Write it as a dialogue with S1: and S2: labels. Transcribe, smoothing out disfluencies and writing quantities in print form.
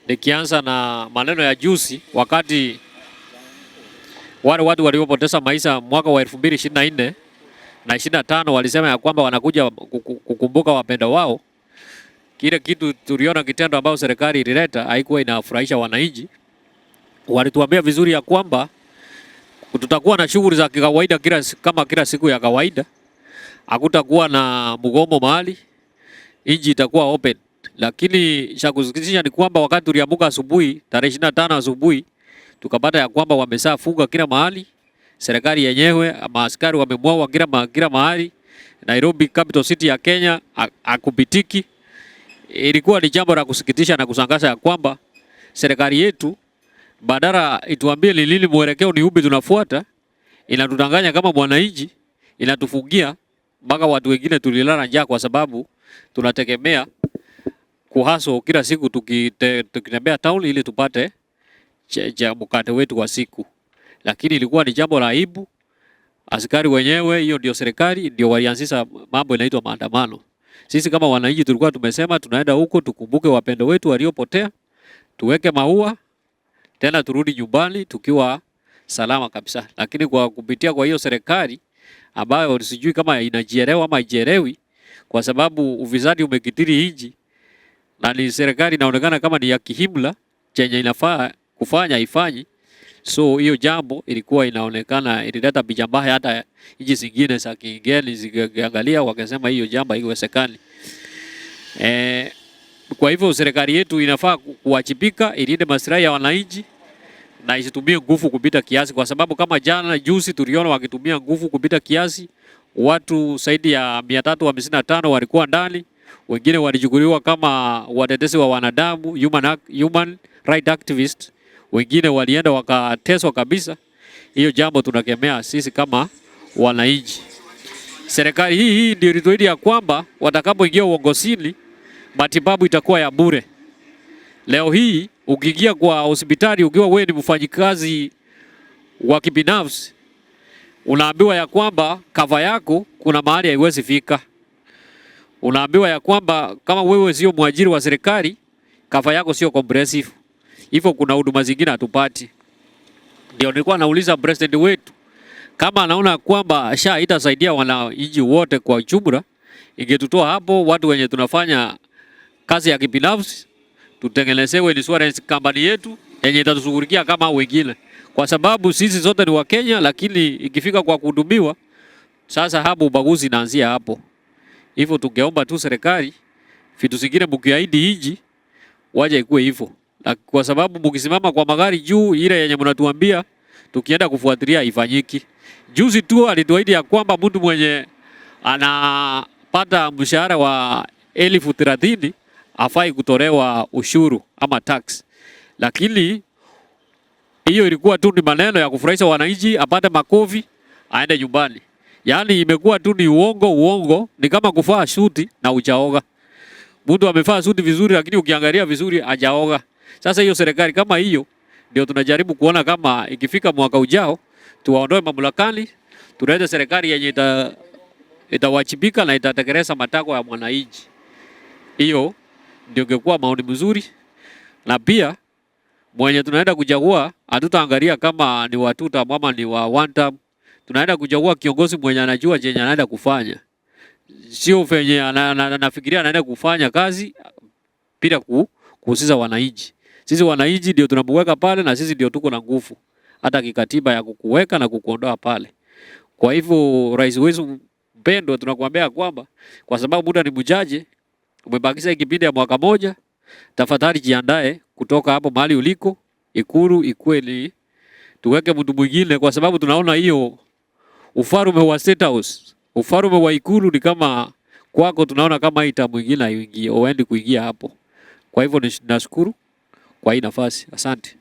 S1: Nikianza na maneno ya juzi, wakati wale watu waliopoteza maisha mwaka wa 2024 na 25 walisema ya kwamba wanakuja kukumbuka wapendwa wao. Kile kitu tuliona kitendo ambao serikali ilileta haikuwa inafurahisha wananchi. Walituambia vizuri ya kwamba tutakuwa na shughuli za kawaida kila siku ya kawaida. Hakutakuwa na mgomo mahali, nchi itakuwa open. Lakini cha kusikitisha ni kwamba wakati tuliamka asubuhi tarehe 25 asubuhi tukapata ya kwamba wameshafunga kila mahali. Serikali yenyewe, maaskari wamemwaga kila mahali. Nairobi, capital city ya Kenya, hakupitiki. Ilikuwa ni jambo la kusikitisha na kusangaza ya kwamba serikali yetu badala ituambie ni lini mwelekeo ni upi tunafuata, inatudanganya kama mwananchi, inatufungia mpaka watu wengine tulilala njaa kwa sababu tunategemea kuhaso kila siku tukitembea town ili tupate mkate wetu wa siku. Lakini ilikuwa ni jambo la aibu. Askari wenyewe, hiyo ndio serikali, ndio walianzisha mambo inaitwa maandamano. Sisi kama wananchi tulikuwa tumesema tunaenda huko tukumbuke wapendo wetu waliopotea, tuweke maua, tena turudi nyumbani tukiwa salama kabisa. Lakini kwa kupitia kwa hiyo serikali ambayo sijui kama inajielewa ama haijielewi, kwa sababu ufisadi umekithiri nchi na ni serikali inaonekana kama ni ya kihimla, chenye inafaa kufanya ifanyi. So hiyo jambo ilikuwa inaonekana ilileta picha mbaya, hata nchi zingine za kigeni zikiangalia wakasema hiyo jambo haiwezekani. Kwa hivyo serikali yetu inafaa kuwajibika, ilinde maslahi ya wananchi na isitumie nguvu kupita kiasi, kwa sababu kama jana juzi tuliona wakitumia nguvu kupita kiasi. Watu zaidi ya 355 walikuwa ndani, wengine walichukuliwa kama watetezi wa wanadamu, human right activists, wengine walienda wakateswa kabisa. Hiyo jambo tunakemea sisi kama wananchi. Serikali hii ndio ilituahidi ya kwamba watakapoingia uongozini matibabu itakuwa ya bure. Leo hii ukiingia kwa hospitali ukiwa wewe ni mfanyikazi wa kibinafsi, unaambiwa ya kwamba cover yako kuna mahali haiwezi fika. Unaambiwa ya kwamba kama wewe sio mwajiri wa serikali, cover yako sio comprehensive. Hivyo kuna huduma zingine hatupati. Ndio nilikuwa nauliza president wetu kama anaona kwamba itasaidia wananchi wote kwa jumla, ingetutoa hapo watu wenye tunafanya kazi ya kibinafsi, tutengenezewe insurance company yetu yenye itatushughulikia kama wengine, kwa sababu sisi zote ni wa Kenya. Lakini ikifika kwa kuhudumiwa, sasa hapo ubaguzi inaanzia hapo. Hivyo tungeomba tu serikali vitu zingine mkiahidi nchi waje ikuwe hivyo, kwa sababu mkisimama kwa magari juu ile yenye mnatuambia tukienda kufuatilia ifanyiki. Juzi tu alituahidi ya kwamba mtu mwenye anapata mshahara wa 30,000 afai kutolewa ushuru ama tax. Lakini hiyo ilikuwa tu ni maneno ya kufurahisha wananchi, apate makofi aende nyumbani. Yaani imekuwa tu ni uongo, ni kama kuvaa suti na hujaoga. Mtu amevaa suti vizuri lakini ukiangalia vizuri hajaoga. Sasa hiyo serikali kama hiyo ndio tunajaribu kuona kama ikifika mwaka ujao tuwaondoe mamlakani, tulete serikali yenye itawajibika na itatekeleza matakwa ya mwananchi. Hiyo ndio ingekuwa maoni mzuri. Na pia mwenye tunaenda kuchagua hatutaangalia kama ni wa 2 term ama ni wa 1 term. Tunaenda kuchagua kiongozi mwenye anajua chenye anaenda kufanya, sio venye anafikiria anaenda kufanya kazi bila kuhusisha wananchi. Sisi wananchi ndio tunamweka pale na sisi ndio tuko na nguvu hata kikatiba ya kukuweka na kukuondoa pale. Kwa hivyo rais wetu mpendwa, tunakuambia kwamba kwa sababu muda ni mchache, umebakisha kipindi ya mwaka moja, tafadhali jiandae kutoka hapo mahali uliko Ikulu ikweli tuweke mtu mwingine, kwa sababu tunaona hiyo ufalme wa State House, ufalme wa Ikulu ni kama kwako, tunaona kama ita mwingine aingie uende kuingia hapo. Kwa hivyo nashukuru kwa hii nafasi. Asante.